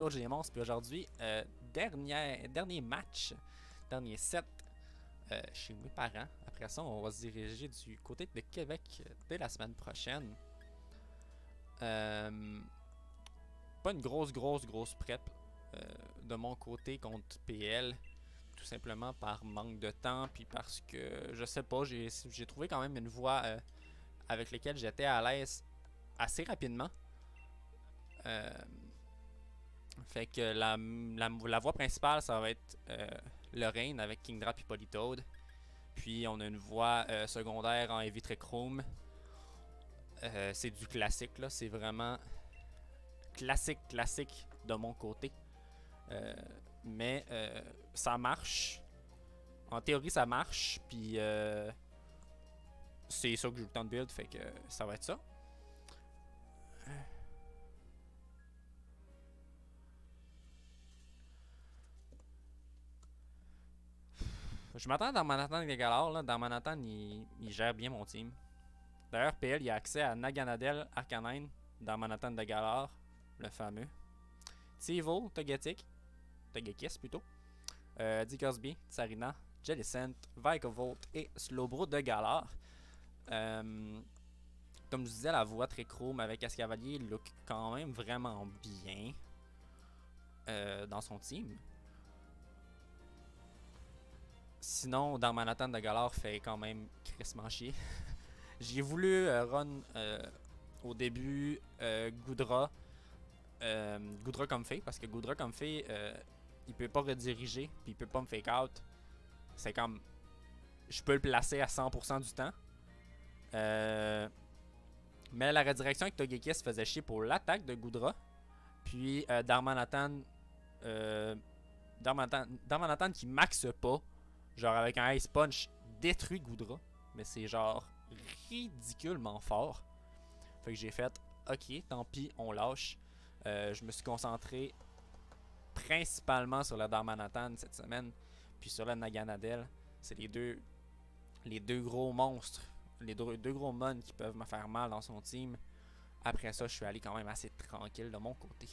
OG des monstres. Puis aujourd'hui, dernier match, dernier set chez mes parents. Après ça, on va se diriger du côté de Québec dès la semaine prochaine. Pas une grosse prep de mon côté contre PL. Tout simplement par manque de temps, puis parce que, je sais pas, j'ai trouvé quand même une voie avec laquelle j'étais à l'aise assez rapidement. Fait que la voie principale, ça va être Lorraine avec Kingdra puis Polytoad. Puis on a une voie secondaire en Heavy Trick Room. C'est du classique, là. C'est vraiment classique de mon côté. Mais ça marche. En théorie, ça marche. Puis c'est ça que j'ai eu le temps de build. Fait que ça va être ça. Je m'attends dans Manhattan avec les Galar. Là. Dans Manhattan, il gère bien mon team. D'ailleurs, PL, il a accès à Naganadel Arcanine dans Manhattan de Galar. Le fameux. Tivo, Togetic. Togekiss plutôt. Dickersby, Tsarina, Jellicent, Vikavolt et Slowbro de Galar. Comme je disais, la voix très chrome avec Escavalier look quand même vraiment bien dans son team. Sinon, dans Manhattan de Galar fait quand même crissement chier. J'ai voulu run au début Goodra. Goodra comme fait, parce que Goodra comme fait, il peut pas rediriger, puis il peut pas me fake out. C'est comme, je peux le placer à 100% du temps. Mais la redirection avec Togekiss faisait chier pour l'attaque de Goodra. Puis Darmanitan qui maxe pas, genre avec un Ice Punch, détruit Goodra. Mais c'est genre ridiculement fort. Fait que j'ai fait, ok, tant pis, on lâche. Je me suis concentré principalement sur le Darmanitan cette semaine, puis sur le Naganadel. C'est les deux gros monstres, les deux gros mons qui peuvent me faire mal dans son team. Après ça, je suis allé quand même assez tranquille de mon côté.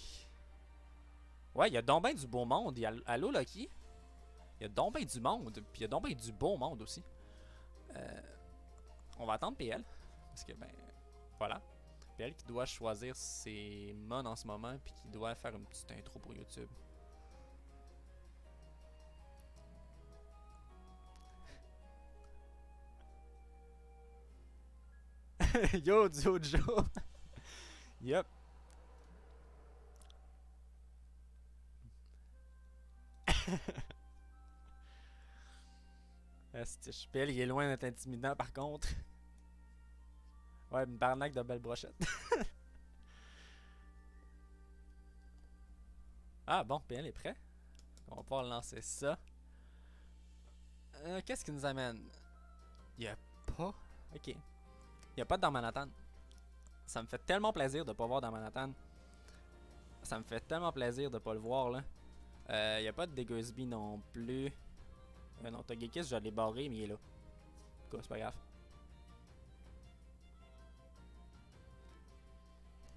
Ouais, il y a donc ben du beau monde. Allô, Lucky? Il y a donc ben du monde, puis il y a donc ben du beau monde aussi. On va attendre PL, parce que, ben, voilà. PL qui doit choisir ses mons en ce moment, puis qui doit faire une petite intro pour YouTube. Yo, Jojo! Yep. PL, il est loin d'être intimidant par contre. Ouais, une barnaque de belle brochette. Ah bon, PL est prêt. On va pouvoir lancer ça. Qu'est-ce qui nous amène? Il y a pas... Ok. Il y a pas de Darmanitan. Ça me fait tellement plaisir de pas voir Darmanitan. Ça me fait tellement plaisir de pas le voir là. Il y a pas de Degusby non plus. Non, Togekiss, je l'ai barré, mais il est là. Quoi, c'est pas grave.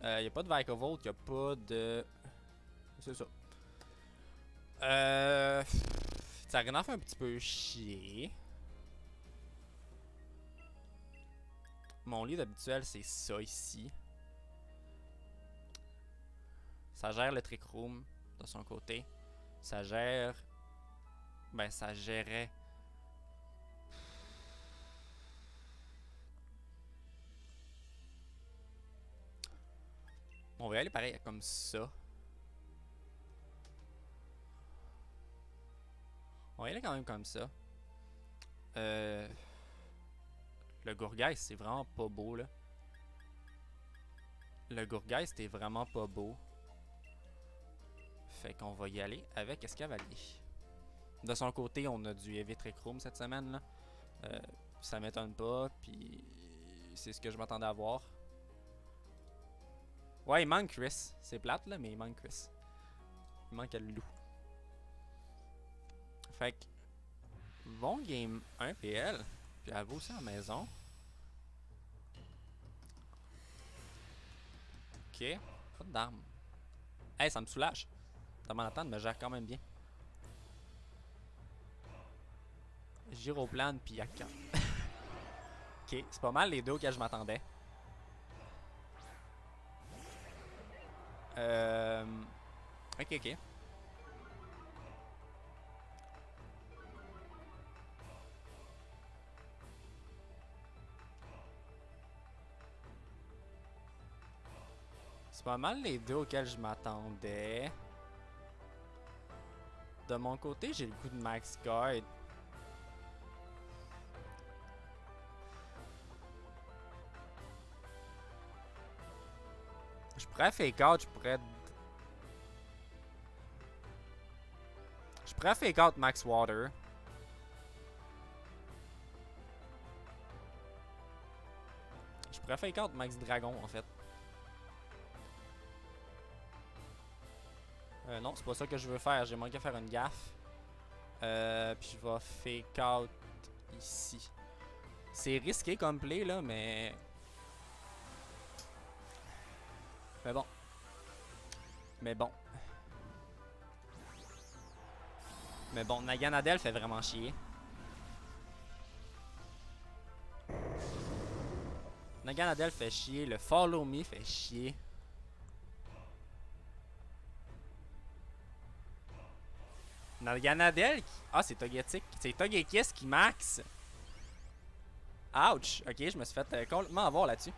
Il n'y a pas de Vikavolt, il n'y a pas de... C'est ça. Ça en fait un petit peu chier. Mon lead habituel, c'est ça ici. Ça gère le Trick Room de son côté. Ça gère... Ben, ça gérait... On va y aller pareil comme ça. On va y aller quand même comme ça. Le Gourgeist, c'est vraiment pas beau, là. Le Gourgeist est vraiment pas beau. Fait qu'on va y aller avec Escavalier. De son côté, on a du Heavy Trick Room cette semaine, là. Ça m'étonne pas, puis c'est ce que je m'attendais à voir. Ouais, il manque Chris. C'est plate, là, mais il manque Chris. Il manque le loup. Fait que... Bon game 1 PL. Puis à vous aussi à la maison. Ok. Pas d'armes. Hey, ça me soulage. Damanataan me gère quand même bien. Gyroplane puis Akka. Ok, c'est pas mal les deux auxquels je m'attendais. Ok, ok. C'est pas mal les deux auxquels je m'attendais. De mon côté, j'ai le coup de Max Guard. Je pourrais fake out, je pourrais fake out Max Water. Je pourrais fake out Max Dragon en fait. Non, c'est pas ça que je veux faire. J'ai manqué à faire une gaffe. Puis je vais fake out ici. C'est risqué comme play là, mais. Mais bon. Mais bon. Mais bon, Naganadel fait vraiment chier. Naganadel fait chier. Le Follow Me fait chier. Naganadel qui... Ah, c'est Togetic. C'est Togekiss qui max. Ouch. Ok, je me suis fait complètement avoir là-dessus.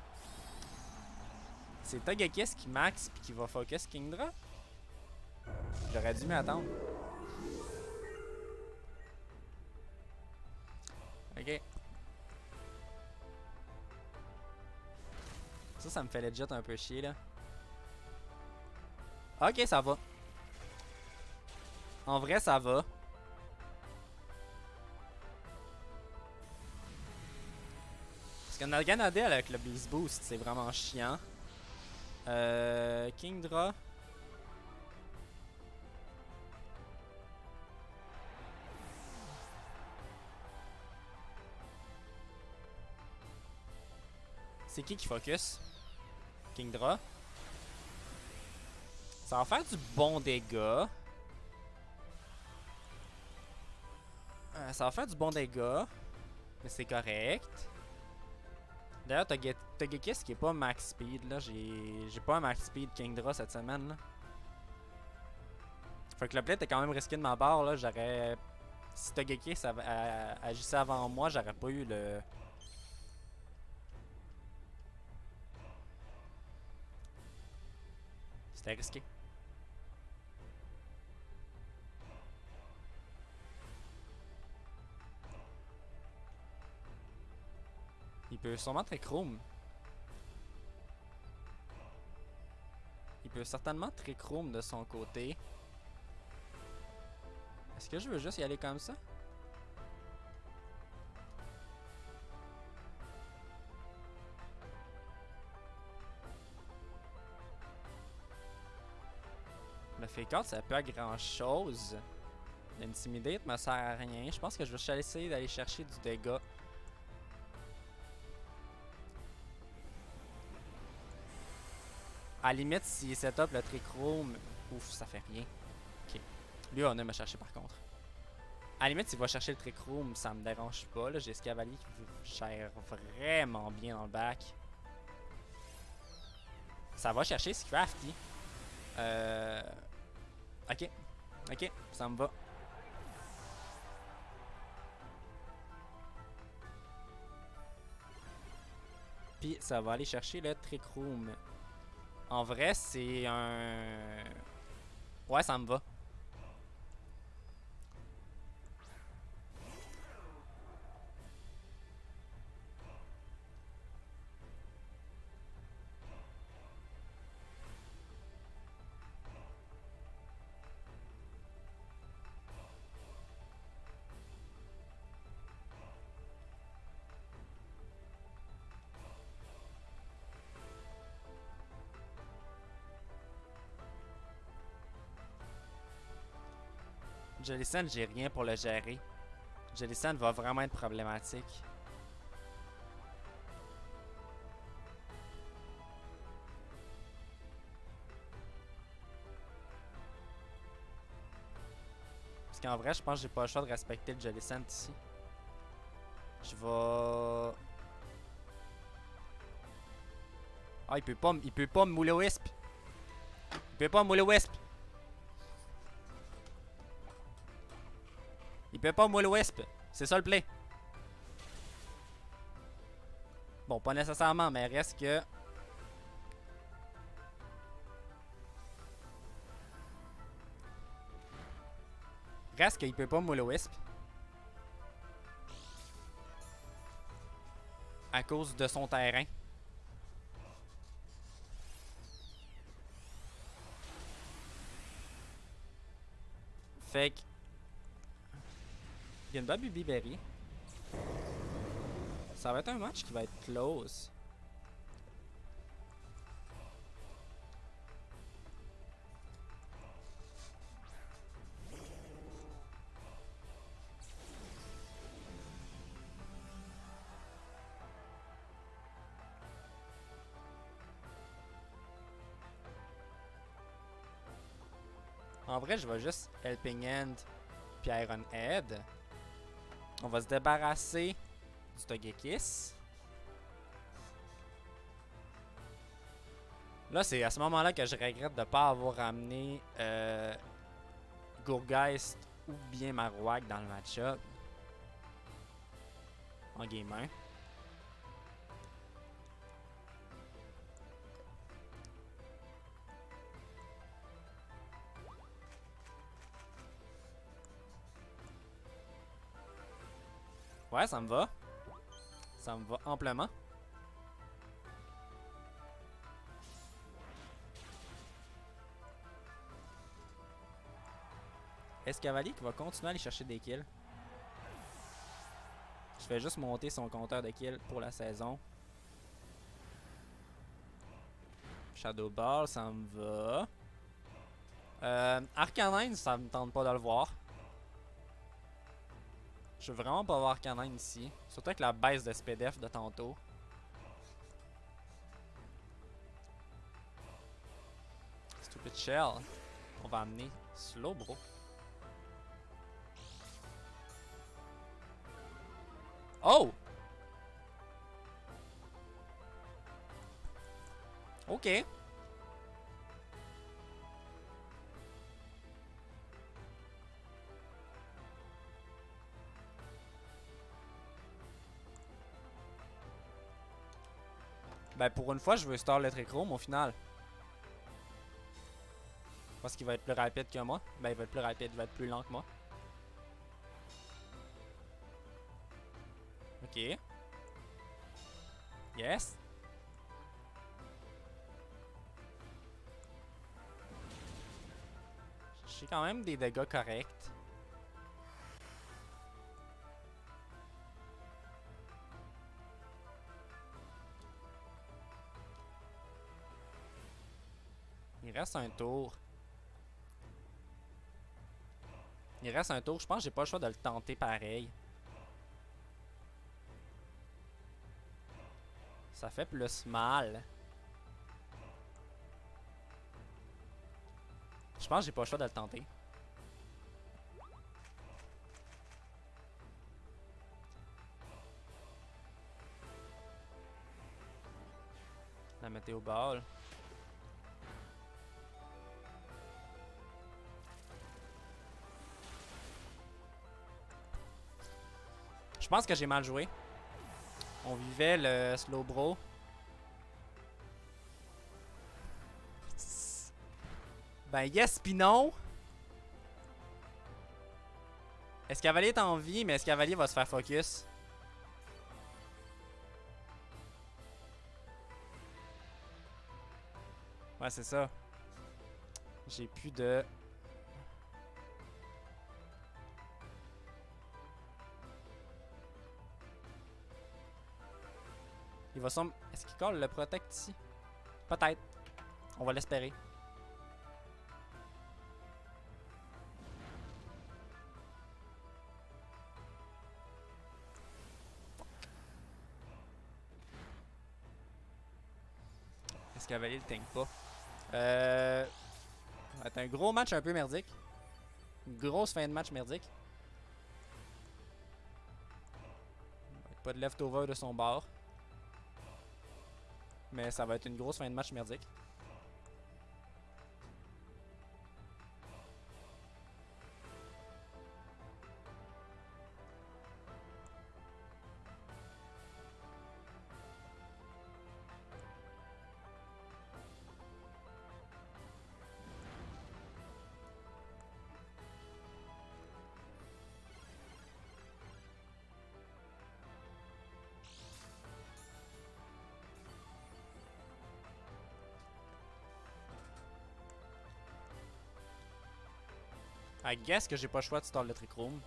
C'est Togekiss qui max puis qui va focus Kingdra. J'aurais dû m'y attendre. Ok. Ça me fait legit un peu chier là. Ok, ça va. En vrai, ça va. Parce que Naganadel avec le Beast Boost, c'est vraiment chiant. Kingdra. C'est qui focus? Kingdra. Ça va faire du bon dégât. Ça va faire du bon dégât. Mais c'est correct. D'ailleurs, Togekiss qui est pas max speed. Là, j'ai pas un max speed Kingdra cette semaine. Là. Fait que le play était quand même risqué de ma part. Là, j'aurais. Si Togekiss agissait avant moi, j'aurais pas eu le. C'était risqué. Il peut sûrement Trick Room. Il peut certainement Trick Room de son côté. Est-ce que je veux juste y aller comme ça? Le fake out, ça peut à grand chose. L'intimidate me sert à rien. Je pense que je vais essayer d'aller chercher du dégât. À la limite, s'il setup le Trick Room, ouf, ça fait rien. Ok. Lui, on a me chercher par contre. À la limite, s'il va chercher le Trick Room, ça me dérange pas. J'ai Scavalier qui gère vraiment bien dans le back. Ça va chercher Scrafty. Ok. Ok, ça me va. Puis ça va aller chercher le Trick Room. En vrai, c'est un... Ouais, ça me va. Jellicent, j'ai rien pour le gérer. Jellicent va vraiment être problématique. qu'en vrai, je pense que j'ai pas le choix de respecter le Jellicent ici. Je vais... Ah, il peut pas me mouler Wisp. Il peut pas me mouler Wisp. Il peut pas me mouler Wisp. C'est ça le play. Bon, pas nécessairement, mais reste que... Reste qu'il peut pas me mouler Wisp. À cause de son terrain. Fait que... Il y a une Baby Berry. Ça va être un match qui va être close. En vrai, je vais juste Helping Hand puis Iron Head. On va se débarrasser du Togekiss. Là, c'est à ce moment-là que je regrette de ne pas avoir ramené Gourgeist ou bien Marowak dans le match-up. En game 1. Ouais, ça me va. Ça me va amplement. Escavalier qui va continuer à aller chercher des kills. Je vais juste monter son compteur de kills pour la saison. Shadow Ball, ça me va. Arcanine, ça me tente pas de le voir. Je veux vraiment pas voir Arcanine ici. Surtout avec la baisse de SPDF de tantôt. Stupid Shell. On va amener Slowbro. Oh! Ok. Ben pour une fois, je veux Star le Trichroom au final. Parce qu'il va être plus rapide que moi. Ben il va être plus rapide, il va être plus lent que moi. Ok. Yes. J'ai quand même des dégâts corrects. Il reste un tour. Il reste un tour. Je pense que j'ai pas le choix de le tenter pareil. Ça fait plus mal. Je pense que j'ai pas le choix de le tenter. La météo ball. Je pense que j'ai mal joué. On vivait le Slowbro. Ben yes pis non. Escavalier est en vie, mais Escavalier va se faire focus. Ouais, c'est ça. J'ai plus de... Il va sûrement... Est-ce qu'il colle le protect ici? Peut-être. On va l'espérer. Escavalier le tank pas. Ça va être un gros match un peu merdique. Une grosse fin de match merdique. Pas de leftover de son bord. Mais ça va être une grosse fin de match merdique. I guess que j'ai pas le choix de stall le Trick Room.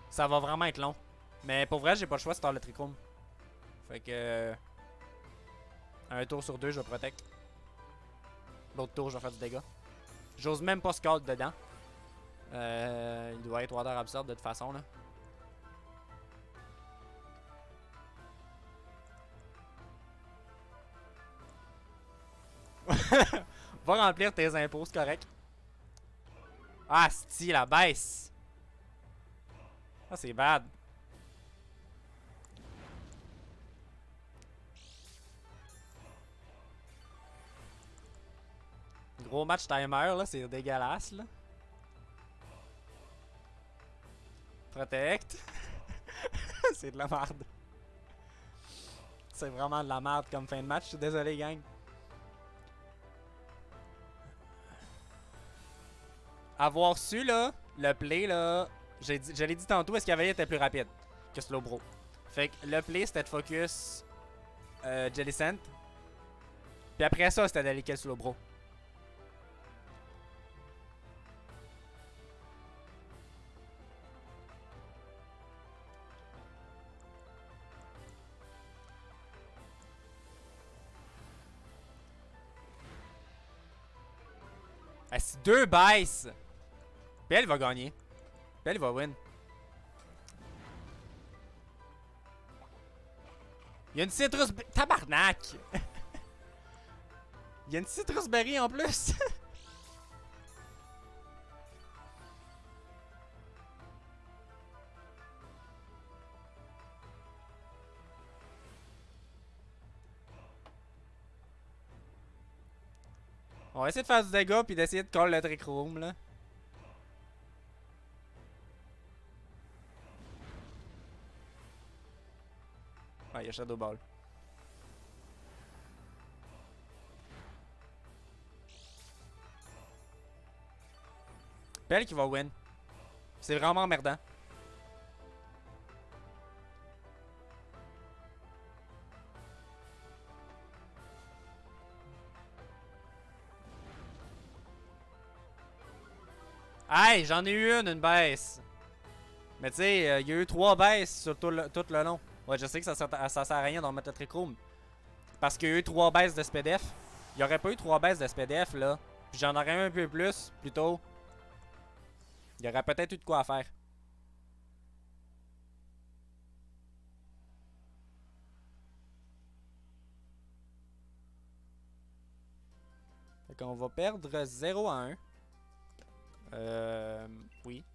Ça va vraiment être long. Mais pour vrai, j'ai pas le choix de stall le Trick Room. Fait que... un tour sur deux, je vais protect. L'autre tour, je vais faire du dégât. J'ose même pas scald dedans. Il doit être Water Absorb de toute façon, là. Va remplir tes impôts, c'est correct. Ah, si, la baisse. Ah, c'est bad. Gros match timer, là, c'est dégueulasse, là. Protect. C'est de la merde. C'est vraiment de la merde comme fin de match. Je suis désolé, gang. Avoir su, là, le play, là, je l'ai dit tantôt, est-ce Cavalier était plus rapide que Slowbro. Fait que le play, c'était de focus Jellicent. Puis après ça, c'était d'aller kill Slowbro. Ah, si deux baisses. Puis elle va gagner. Puis elle va win. Il y a une citrus... Tabarnak! Il y a une citrus berry en plus! On va essayer de faire du dégât puis d'essayer de call le Trick Room, là. Ouais, il y a Shadow Ball. Belle qui va win. C'est vraiment emmerdant. Hey, j'en ai eu une baisse. Mais tu sais, il y a eu 3 baisses sur tout le long. Ouais, je sais que ça sert à rien d'en mettre le Trick Room. Parce qu'il y a eu 3 baisses de SPDF. Il n'y aurait pas eu 3 baisses de SPDF, là. Puis j'en aurais eu un peu plus, plutôt. Il y aurait peut-être eu de quoi à faire. Fait qu'on va perdre 0 à 1. Oui.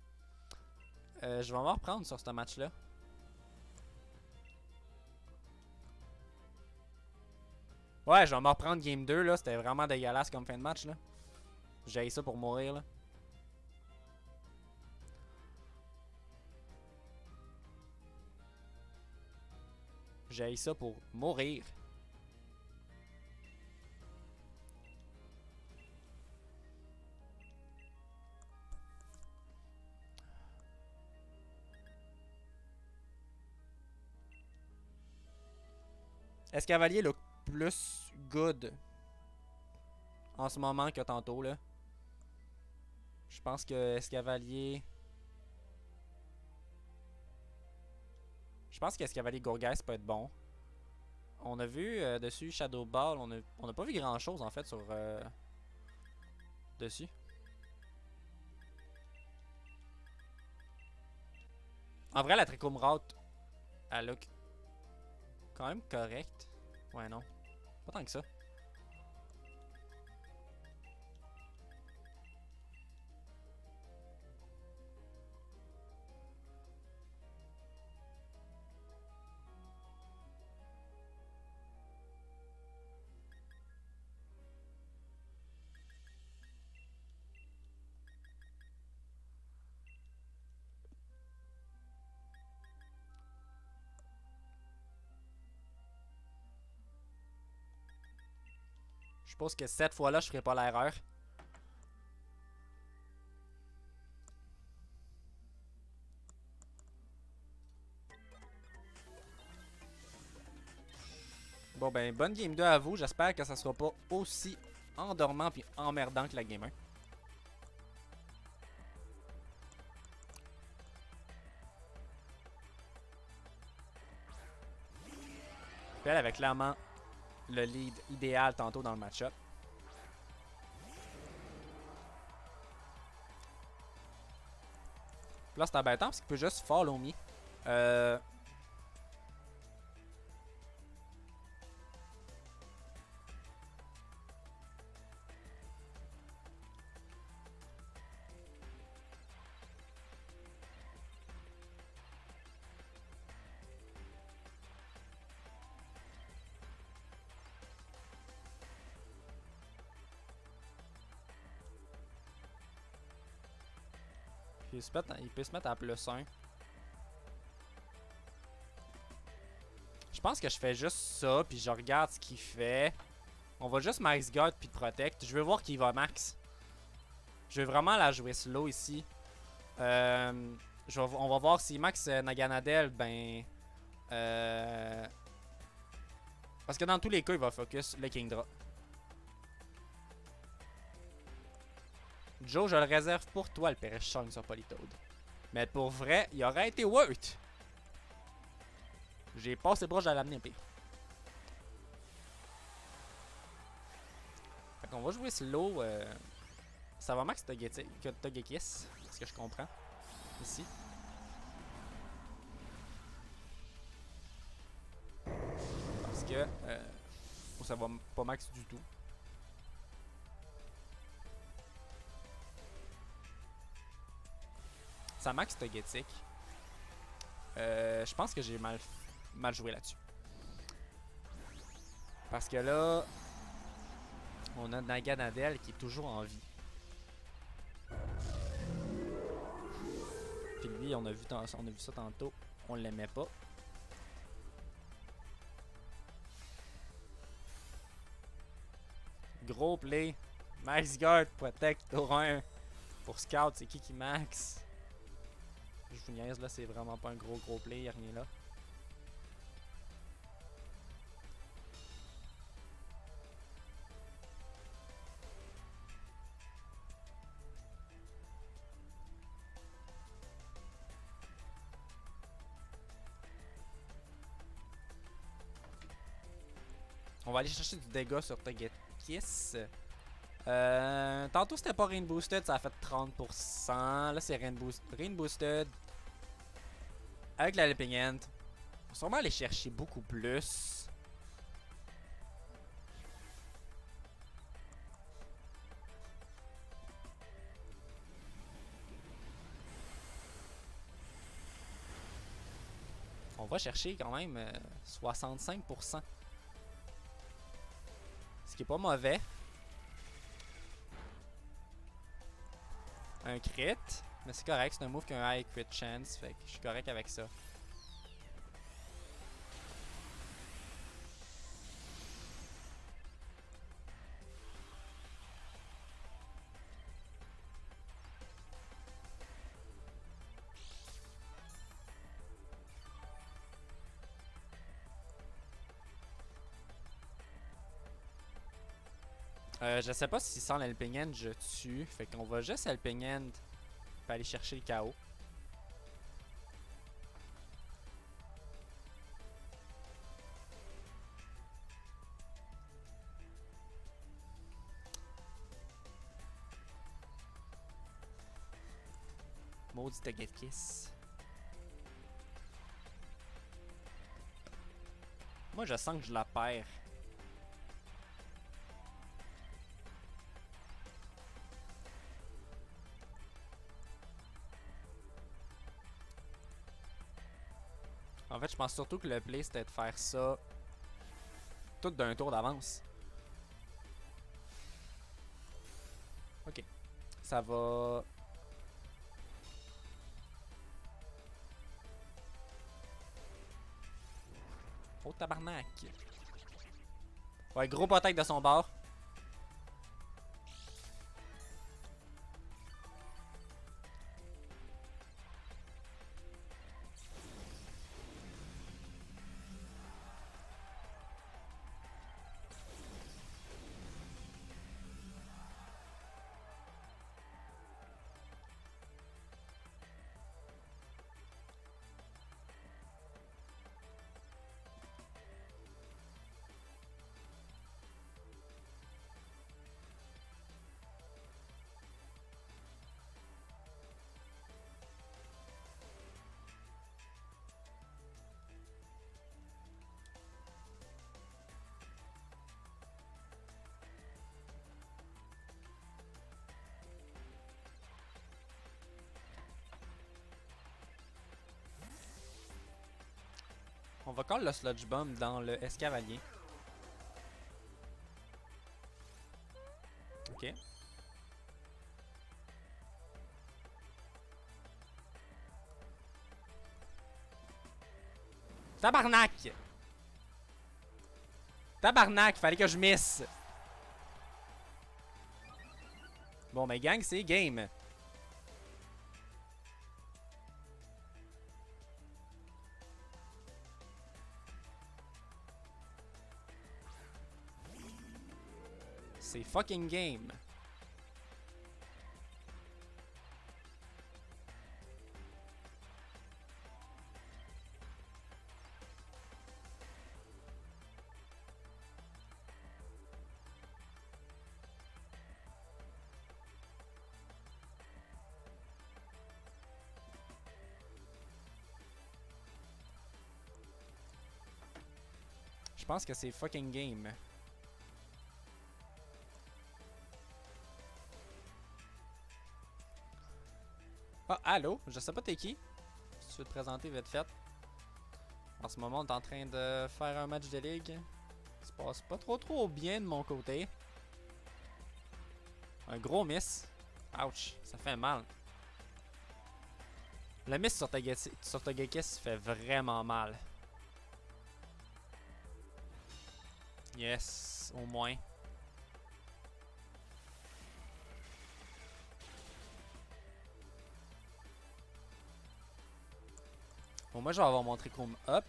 Je vais m'en reprendre sur ce match-là. Ouais, je vais m'en reprendre game 2, là. C'était vraiment dégueulasse comme fin de match, là. J'ai ça pour mourir, là. J'ai ça pour mourir. Est-ce Cavalier look plus good en ce moment que tantôt, là? Je pense que Escavalier... Je pense qu'Escavalier Gourgeist peut être bon. On a vu dessus Shadow Ball, on a pas vu grand chose en fait sur dessus. En vrai, la Trichome Route, elle look quand même correct. Ouais, non. Pas tant que ça. Je pense que cette fois-là, je ferai pas l'erreur. Bon ben, bonne game 2 à vous. J'espère que ça sera pas aussi endormant puis emmerdant que la game 1. Puis elle avait clairement le lead idéal tantôt dans le match-up. Là, c'est embêtant parce qu'il peut juste follow me. Il peut se mettre à +1. Je pense que je fais juste ça, puis je regarde ce qu'il fait. On va juste max guard puis protect. Je veux voir qui va max. Je veux vraiment la jouer slow ici. On va voir si max Naganadel, ben... parce que dans tous les cas, il va focus le Kingdra. Joe, je le réserve pour toi, le Perish Song sur Politoad. Mais pour vrai, il aurait été worth. J'ai passé proche de l'amener pire. Fait qu'on va jouer slow. Ça va max Togekiss, ce que je comprends. Ici. Parce que ça va pas max du tout. Ça max Togetic. Je pense que j'ai mal joué là-dessus. Parce que là, on a Naganadel qui est toujours en vie. Puis lui, on a vu ça tantôt. On l'aimait pas. Gros play. Max Guard, Protect, tour 1. Pour Scout, c'est qui max? Je vous niaise, là, c'est vraiment pas un gros play, y'a rien là. On va aller chercher du dégât sur Togekiss. Tantôt c'était pas Rain Boosted, ça a fait 30%. Là c'est Rain Boosted. Avec la Leaping End. On va sûrement aller chercher beaucoup plus. On va chercher quand même 65%. Ce qui est pas mauvais. Un crit. Mais c'est correct, c'est un move qui a un high crit chance. Fait que je suis correct avec ça. Je sais pas si sans l'Helping Hand je tue. Fait qu'on va juste Helping Hand pour aller chercher le KO. Maudit Togekiss. Moi je sens que je la perds. En fait, je pense surtout que le play c'était de faire ça tout d'un tour d'avance. Ok. Ça va. Oh tabarnak. Ouais, gros bataille de son bord. On va call le Sludge Bomb dans le escavalier. Ok. Tabarnak! Tabarnak, fallait que je misse. Bon, mais gang, c'est game. C'est fucking game. Je pense que c'est fucking game. Ah, allô? Je sais pas t'es qui. Si tu veux te présenter vite fait. En ce moment, on est en train de faire un match de ligue. Ça se passe pas trop bien de mon côté. Un gros miss. Ouch, ça fait mal. Le miss sur Togekiss fait vraiment mal. Yes, au moins. Bon, moi je vais avoir mon Trichome up.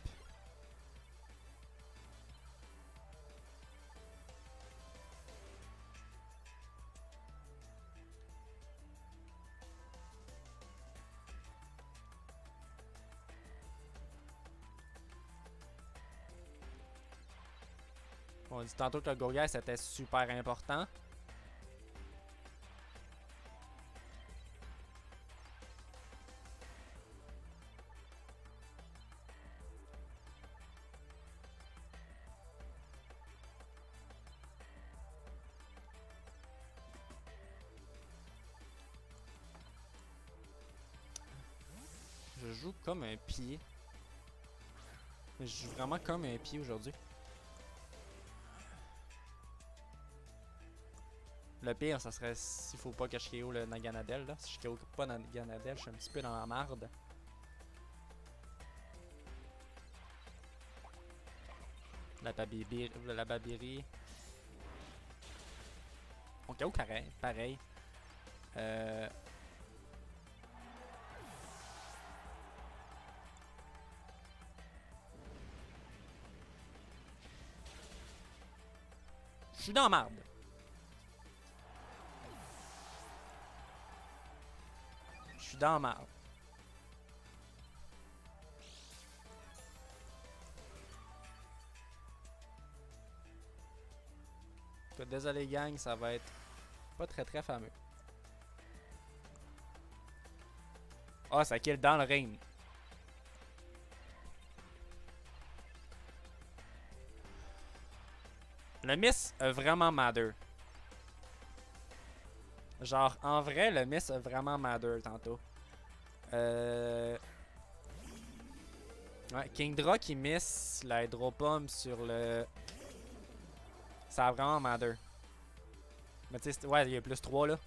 On dit tantôt que le Gourget c'était super important. Je joue comme un pied. Je joue vraiment comme un pied aujourd'hui. Le pire, ça serait s'il faut pas que je KO le Naganadel. Là. Si je KO pas Naganadel, je suis un petit peu dans la marde. La Babiri. On KO pareil. Je suis dans la marde. Je suis dans la marde. Désolé gang, ça va être pas très fameux. Ah, ça kill dans le ring. Le miss a vraiment matter. Genre, en vrai, le miss a vraiment matter tantôt. Ouais, Kingdra qui miss la Hydropompe sur le... Ça a vraiment matter. Mais tu sais, ouais, il y a plus 3 là.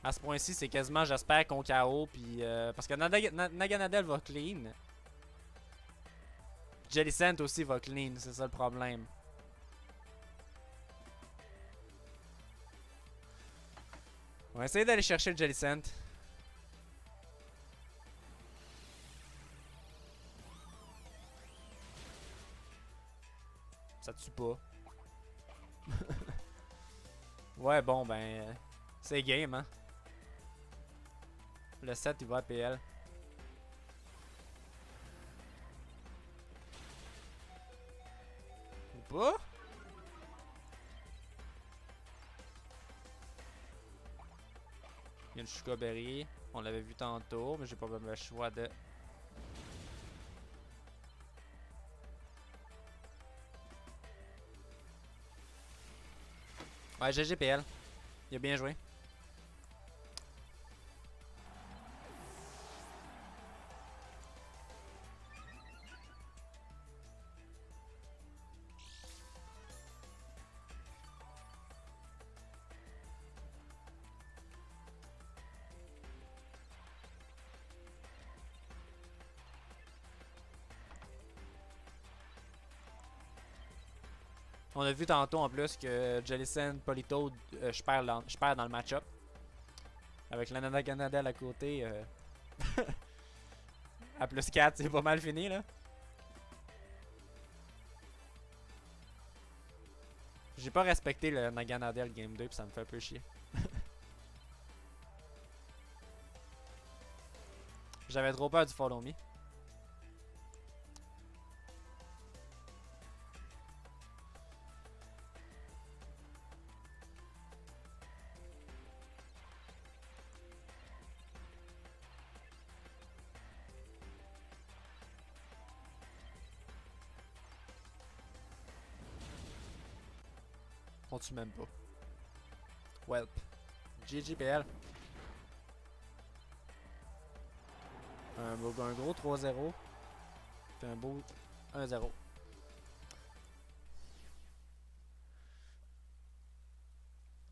À ce point-ci, c'est quasiment, j'espère, qu'on KO. Puis, parce que Naganadel va clean. Jellicent aussi va clean, c'est ça le problème. On va essayer d'aller chercher le Jellicent. Ça tue pas. Ouais, bon, ben... c'est game, hein. Le 7, il va à PL. Ou pas? une Shuka Berry. On l'avait vu tantôt, mais j'ai pas vraiment le choix de... Ouais, GGPL. Il a bien joué. On a vu tantôt en plus que Jellicent, Politoed, je perds dans le match-up. Avec l'Anana Ganadel à côté. À plus 4, c'est pas mal fini là. J'ai pas respecté le Naganadel Game 2 puis ça me fait un peu chier. J'avais trop peur du Follow Me. On tue même pas. Welp. GGPL. Un gros 3-0. Puis un beau 1-0.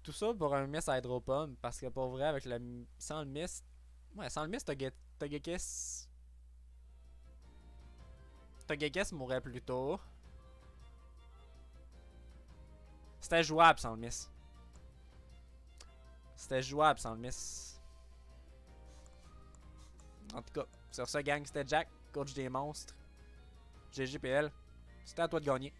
Tout ça pour un miss Hydropump. Parce que pour vrai, avec le sans le miss. Ouais, sans le miss, Togekiss. Togekiss mourrait plus tôt. C'était jouable sans le miss. C'était jouable sans le miss. En tout cas, sur ce gang, c'était Jack, coach des monstres. GGPL. C'était à toi de gagner.